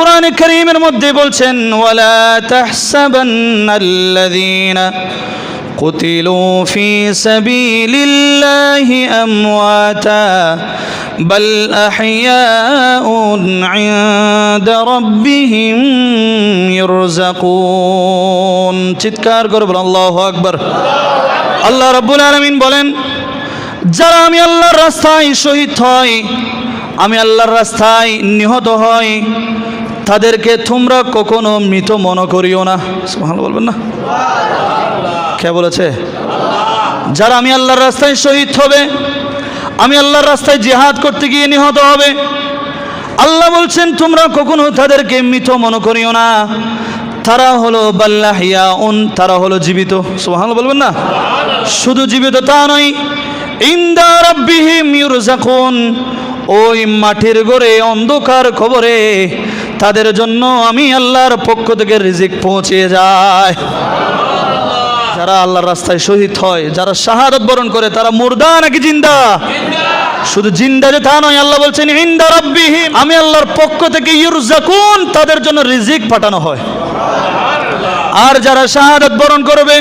কুরআনে কারীমের মধ্যে বলছেন ওয়ালা তাহসাবান্নাল্লাযীনা কুতিলু ফি সাবিলিল্লাহি আমওয়াতা বাল আহইয়াউন ইনদা রাব্বিহিম ইরযাকুন। চিৎকার করে বলেন আল্লাহু আকবার। আল্লাহ রাব্বুল আলামিন বলেন, যারা আমি আল্লাহর রাস্তায় শহীদ হয়, আমি আল্লাহর রাস্তায় নিহত হয়, তাদেরকে তোমরা কখনো মৃত মনে করিও না। সুবহানাল্লাহ বলবেন না? কে বলেছে? যারা আমি আল্লাহর রাস্তায় শহীদ হবে, আমি আল্লাহর রাস্তায় জিহাদ করতে গিয়ে নিহত হবে, আল্লাহ বলছেন তোমরা কখনো তাদেরকে মৃত মনে করিও না। তারা হলো বাল্লাহিয়াউন, তারা হলো জীবিত। সুবহানাল্লাহ বলবেন না? শুধু জীবিত তা নয়, ইনদা রাব্বিহিম ইরযাকুন, ওই মাটির ঘরে অন্ধকার কবরে তাদের জন্য আমি আল্লাহর পক্ষ থেকে রিজিক পৌঁছে যায়। যারা আল্লাহর রাস্তায় শহীদ হয়, যারা শাহাদাত বরণ করে, তারা মুর্দা নাকি জিন্দা? শুধু জিন্দা যে তা নয়, আল্লাহ বলছেন ইনদা রাব্বিহিম, আমি আল্লাহর পক্ষ থেকে ইরযাকুন, তাদের জন্য রিজিক পাঠানো হয়। আর যারা শাহাদাত বরণ করবে,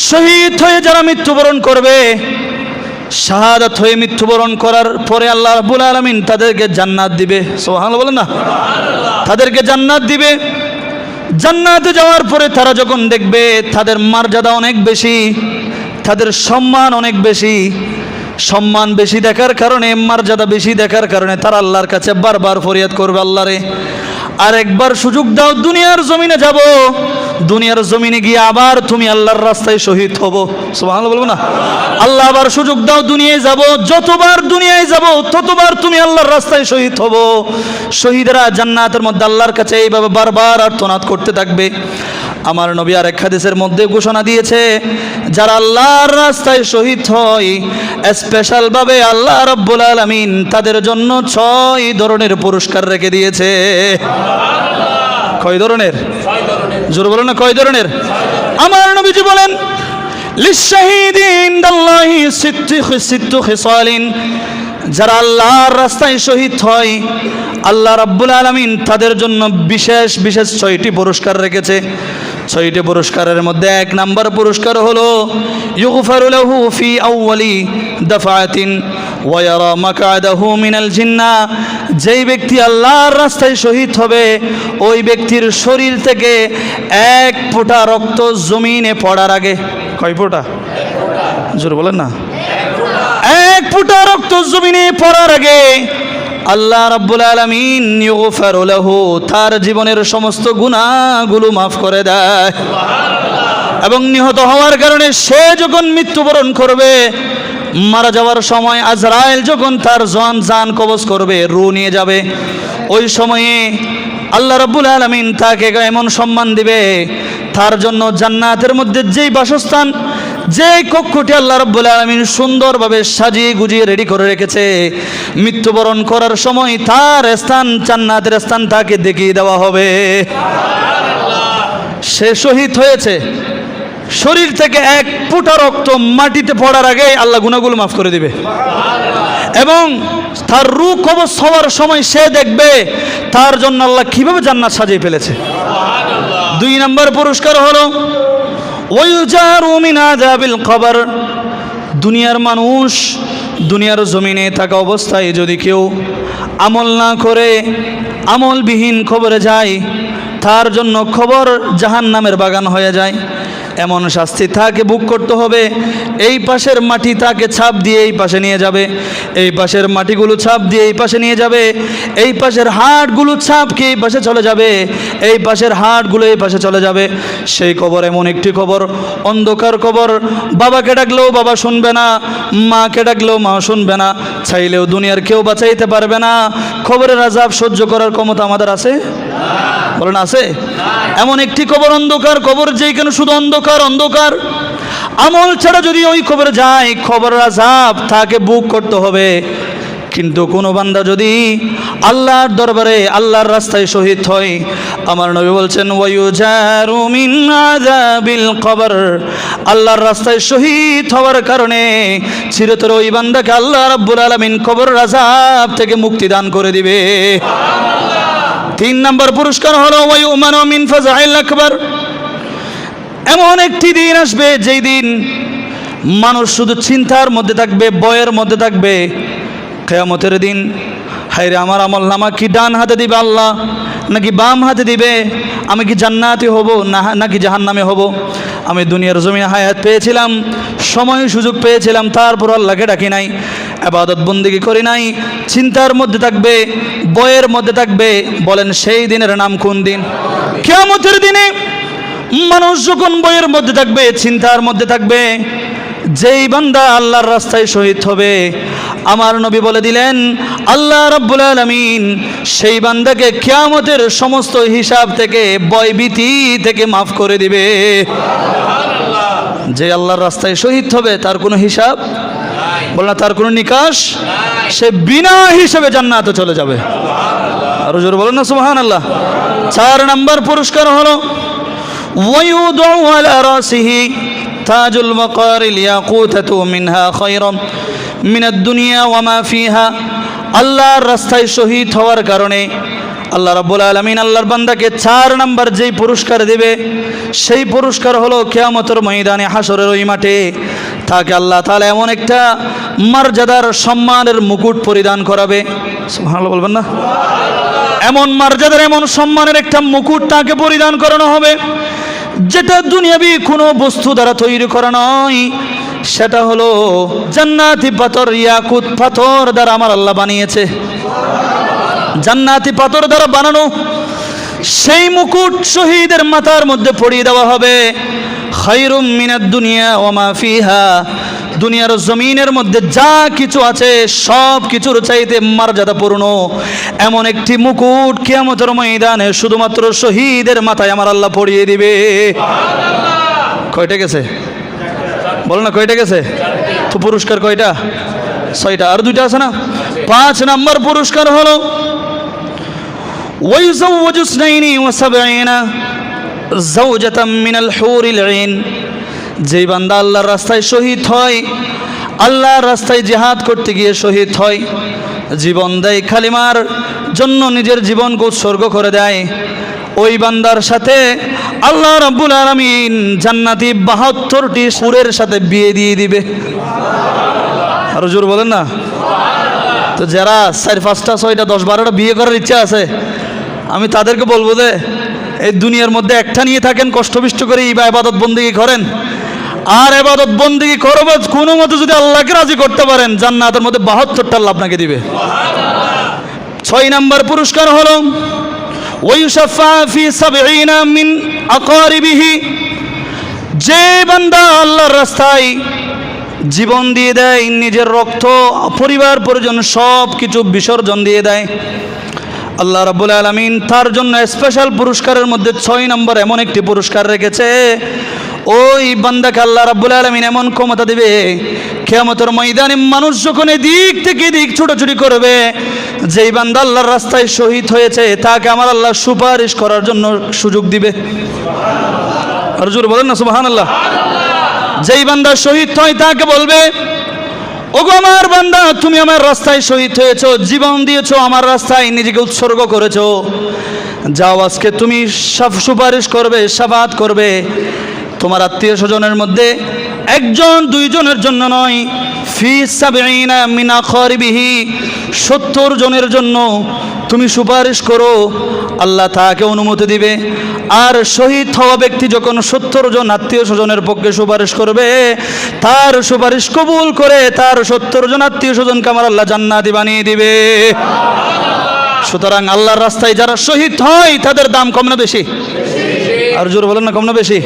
শহীদ হয়ে যারা মৃত্যুবরণ করবে, শাহাদাত হয়ে মৃত্যুবরণ করার পরে আল্লাহ রাব্বুল আলামিন তাদেরকে জান্নাত দিবে। সুবহানাল্লাহ বলেন না? তাদেরকে জান্নাত দিবে। জান্নাতে যাওয়ার পরে তারা যখন দেখবে তাদের মর্যাদা অনেক বেশি, তাদের সম্মান অনেক বেশি, সম্মান বেশি দেখার কারণে, মর্যাদা বেশি দেখার কারণে তারা আল্লাহর কাছে বারবার ফরিয়াদ করবে, আল্লাহরে আর একবার সুযোগ দাও, দুনিয়ার জমিনে যাব, দুনিয়ার জমিনে গিয়ে আবার তুমি আল্লাহর রাস্তায় শহীদ হব। সুবহানাল্লাহ বলবো না? আল্লাহ আবার সুযোগ দাও, দুনিয়ায় যাব, যতবার দুনিয়ায় যাব ততবার তুমি আল্লাহর রাস্তায় শহীদ হব। শহীদরা জান্নাতের মধ্যে আল্লাহর কাছে এইভাবে বারবার আর্তনাদ করতে থাকবে। আমার নবী আরেক হাদিসের মধ্যে ঘোষণা দিয়েছে, যারা আল্লাহর রাস্তায় শহীদ হয়, স্পেশাল ভাবে আল্লাহ রাব্বুল আলামিন তাদের জন্য 6 ধরনের পুরস্কার রেখে দিয়েছে। কয় ধরনের? জোরে বলেন না, কয় ধরনের? আমার নবীজি বলেন, লিশাহিদি ইনদাল্লাহি সিত্তু খিসালিন, যারা আল্লাহর রাস্তায় শহীদ হয়, আল্লাহ রাব্বুল আলামিন তাদের জন্য বিশেষ বিশেষ 6টি পুরস্কার রেখেছে। 6টি পুরস্কারের মধ্যে 1 নাম্বার পুরস্কার হলো ইউগফারু লাহু ফি আউয়ালি দাফাতিন ওয়া ইয়ারা মাকআদাহু মিনাল জিন্নাহ। যেই ব্যক্তি আল্লাহর রাস্তায় শহীদ হবে, ওই ব্যক্তির শরীর থেকে 1 ফোঁটা রক্ত জমিনে পড়ার আগে, কয় ফোঁটা? জোরে বলেন না? 1 ফোঁটা রক্ত জমিনে পড়ার আগে আল্লাহ রাব্বুল আলামিন ইউগফারু লাহু, তার জীবনের সমস্ত গুনাহগুলো মাফ করে দেয়। এবং নিহত হওয়ার কারণে সে যখন মৃত্যুবরণ করবে, মারা যাওয়ার সময় আজরাইল যখন তার জান কবজ করবে, রূহ নিয়ে যাবে, ওই সময়ে আল্লাহ রাব্বুল আলামিন তাকে এমন সম্মান দিবে, তার জন্য জান্নাতের মধ্যে যেই বাসস্থান, যে কক্ষটি আল্লাহ রাব্বুল আলামিন সুন্দরভাবে সাজিয়ে গুজিয়ে রেডি করে রেখেছে, মৃত্যুবরণ করার সময় তার স্থান, জান্নাতের স্থান তাকে দেখিয়ে দেওয়া হবে। সে শহীদ হয়েছে, শরীর থেকে 1 ফোঁটা রক্ত মাটিতে পড়ার আগে আল্লাহ গুনাহগুলো মাফ করে দিবে। এবং তার রূহ কবজ হওয়ার সময় সে দেখবে তার জন্য আল্লাহ কিভাবে জান্নাত সাজিয়ে ফেলেছে। 2 নম্বর পুরস্কার হলো ওয়ায়ুজারু মিন আযাবিল কবর। দুনিয়ার মানুষ দুনিয়ার জমিনে থাকা অবস্থায় যদি কেউ আমল না করে আমলবিহীন কবরে যায়, তার জন্য কবর জাহান্নামের বাগান হয়ে যায়। এমন শাস্তি তাকে ভোগ করতে হবে। এই পাশের মাটি তাকে ছাপ দিয়ে এই পাশে নিয়ে যাবে, এই পাশের মাটিগুলো ছাপ দিয়ে এই পাশে নিয়ে যাবে, এই পাশের হাড়গুলো ছাপ খেয়ে এই পাশে চলে যাবে, এই পাশের হাড়গুলো এই পাশে চলে যাবে। সেই কবর এমন একটি কবর, অন্ধকার কবর। বাবাকে ডাকলেও বাবা শুনবে না, মাকে ডাকলেও মা শুনবে না, চাইলেও দুনিয়ার কেউ বাঁচাইতে পারবে না। কবরের আযাব সহ্য করার ক্ষমতা আমাদের আছে? বলেন আছে? এমন একটি কবর, অন্ধকার কবর, যেখানে শুধু অন্ধকার অন্ধকার। আমল ছাড়া যদি ওই কবরে যায়, কবরের আযাব তাকে ভোগ করতে হবে। কিন্তু কোনো বান্দা যদি আল্লাহর দরবারে আল্লাহর রাস্তায় শহীদ হয়, আমার নবী বলছেন ওয়ায়ুজারু মিন আযাবিল কবর, আল্লাহর রাস্তায় শহীদ হওয়ার কারণে চিরতরে ওই বান্দাকে আল্লাহ রাব্বুল আলামিন কবরের আযাব থেকে মুক্তি দান করে দিবে। তিন নম্বর পুরস্কার হলো ওয়ায়ুমানু মিন ফাজাইল আকবার। এমন একটি দিন আসবে যেই দিন মানুষ শুধু চিন্তার মধ্যে থাকবে, ভয়ের মধ্যে থাকবে। কিয়ামতের দিন হায়রে আমার আমলনামা কি ডান হাতে দিবে আল্লাহ নাকি বাম হাতে দিবে? আমি কি জান্নাতি হব নাকি জাহান্নামে হব? আমি দুনিয়ার জমিনে হায়াত পেয়েছিলাম, সময় সুযোগ পেয়েছিলাম, তারপর আল্লাহকে ডাকি নাই, ইবাদত বন্দেগী করি নাই। চিন্তার মধ্যে থাকবে, ভয়ের মধ্যে থাকবে। বলেন সেই দিনের নাম কোন দিন? কিয়ামতের দিনে মানুষ যখন ভয়ের মধ্যে থাকবে, চিন্তার মধ্যে থাকবে, যেই বান্দা আল্লাহর রাস্তায় শহীদ হবে, আমার নবী বলে দিলেন আল্লাহ রাব্বুল আলামিন সেই বান্দাকে কিয়ামতের সমস্ত হিসাব থেকে, ভয়ভীতি থেকে মাফ করে দিবে। যে আল্লাহর রাস্তায় শহীদ হবে তার কোনো হিসাব বল না, তার কোনো নিকাশ, সে বিনা হিসাবে জান্নাতে চলে যাবে। আর জোরে বলেন না সুবহানাল্লাহ। 4 নম্বর পুরস্কার হলো ওয়ায়ুদউ আলা রাসিহি তাজুল ওয়াকারিল ইয়াকুতাতু মিনহা খায়রাম মিনাদ দুনিয়া ওয়া মা ফিহা। আল্লাহর রাস্তায় শহীদ হওয়ার কারণে আল্লাহ রাব্বুল আলামিন আল্লাহর বান্দাকে 4 নম্বর যেই পুরস্কার দিবে, সেই পুরস্কার হলো কিয়ামতের ময়দানে, হাসরের ওই মাঠে তাকে আল্লাহ তাআলা এমন একটা মর্যাদার সম্মানের মুকুট পরিধান করাবে। সুবহানাল্লাহ বলবেন না? এমন মর্যাদার, এমন সম্মানের একটা মুকুট তাকে পরিধান করানো হবে, যেটা দুনিয়াবি কোনো বস্তু দ্বারা তৈরি করা নয়। সেটা হলো জান্নাতি পাথর, ইয়াকুত পাথর দ্বারা আমার আল্লাহ বানিয়েছে। জান্নাতি পাথর দ্বারা বানানো সেই মুকুট শহীদের মাথার মধ্যে পরিয়ে দেওয়া হবে। খায়রুম মিনাদ দুনিয়া ওয়া মা ফিহা। দুনিয়ার জমিনের মধ্যে যা কিছু আছে সব কিছুর চাইতে মর্যাদাপূর্ণ এমন একটি মুকুট কিয়ামতের ময়দানে শুধুমাত্র শহীদের মাথায় আমার আল্লাহ পরিয়ে দিবে। কয়টা গেছে বলো না, কয়টা গেছে? তো পুরস্কার কয়টা? 6টা। আর 2টা আছে না? 5 নম্বর পুরস্কার হলো ওয়ায়ুযাওয়াজু ইসনাইনি ওয়া সাবঈনা যাওজাতাম মিনাল হুরিল আইন। যেই বান্দা আল্লাহর রাস্তায় শহীদ হয়, আল্লাহর রাস্তায় জিহাদ করতে গিয়ে শহীদ হয়, জীবন দেয় কালিমার জন্য, নিজের জীবনকে উৎসর্গ করে দেয়, ওই বান্দার সাথে আল্লাহ রাব্বুল আলামিন জান্নাতি 72টি হুরের সাথে বিয়ে দিয়ে দিবে। আরো জোর বলেন না? তো যারা 4, 5টা, 6টা, 10, 12টা বিয়ে করার ইচ্ছা আছে, আমি তাদেরকে বলবো যে এই দুনিয়ার মধ্যে একটা নিয়ে থাকেন, কষ্টবিষ্ট করে ইবাদত বন্দেগী করেন। আর ইবাদত বন্দেগী করবে কোনো মতে যদি আল্লাহকে রাজি করতে পারেন, জান্নাতের মধ্যে 72টা আল্লাহ আপনাকে দিবে। 6 নম্বর পুরস্কার হলো ওয়ায়ুশাফা ফি 70 মিন আকারিবিহি। যে বান্দা আল্লাহর রাস্তায় জীবন দিয়ে দেয়, নিজের রক্ত, পরিবার পরিজন সব কিছু বিসর্জন দিয়ে দেয়, আল্লাহ রাব্বুল আলামিন তার জন্য স্পেশাল পুরস্কারের মধ্যে 6 নম্বর এমন একটি পুরস্কার রেখেছে। ওই বান্দাকে আল্লাহ রাব্বুল আলামিন এমন ক্ষমতা দিবে, কিয়ামতের ময়দানে মানুষ যখন এদিক থেকে এদিক ছুটোছুটি করবে, যেই বান্দা আল্লাহর রাস্তায় শহীদ হয়েছে তাকে আমার আল্লাহ সুপারিশ করার জন্য সুযোগ দিবে। আর জোরে বলেন না সুবহানাল্লাহ। যেই বান্দা শহীদ হয় তাকে বলবে, ওগো আমার বান্দা, তুমি আমার রাস্তায় শহীদ হয়েছো, জীবন দিয়েছো, আমার রাস্তায় নিজেকে উৎসর্গ করেছো, যাও আজকে তুমি সুপারিশ করবে, শাফাআত করবে। তোমার আত্মীয় স্বজনের মধ্যে 1 2 জনের জন্য নয়, ফি 70 মিন আকারিবিহি, 70 জনের জন্য তুমি সুপারিশ করো, আল্লাহ তাকে অনুমতি দিবে। আর শহীদ হওয়া ব্যক্তি যখন 70 জন আত্মীয় স্বজনের পক্ষে সুপারিশ করবে, তার সুপারিশ কবুল করে তার 70 জন আত্মীয় স্বজনকে আমার আল্লাহ জান্নাতি বানিয়ে দিবে। সুতরাং আল্লাহর রাস্তায় যারা শহীদ হয় তাদের দাম কম না বেশি? আর জোর বলেন না, কম না বেশি?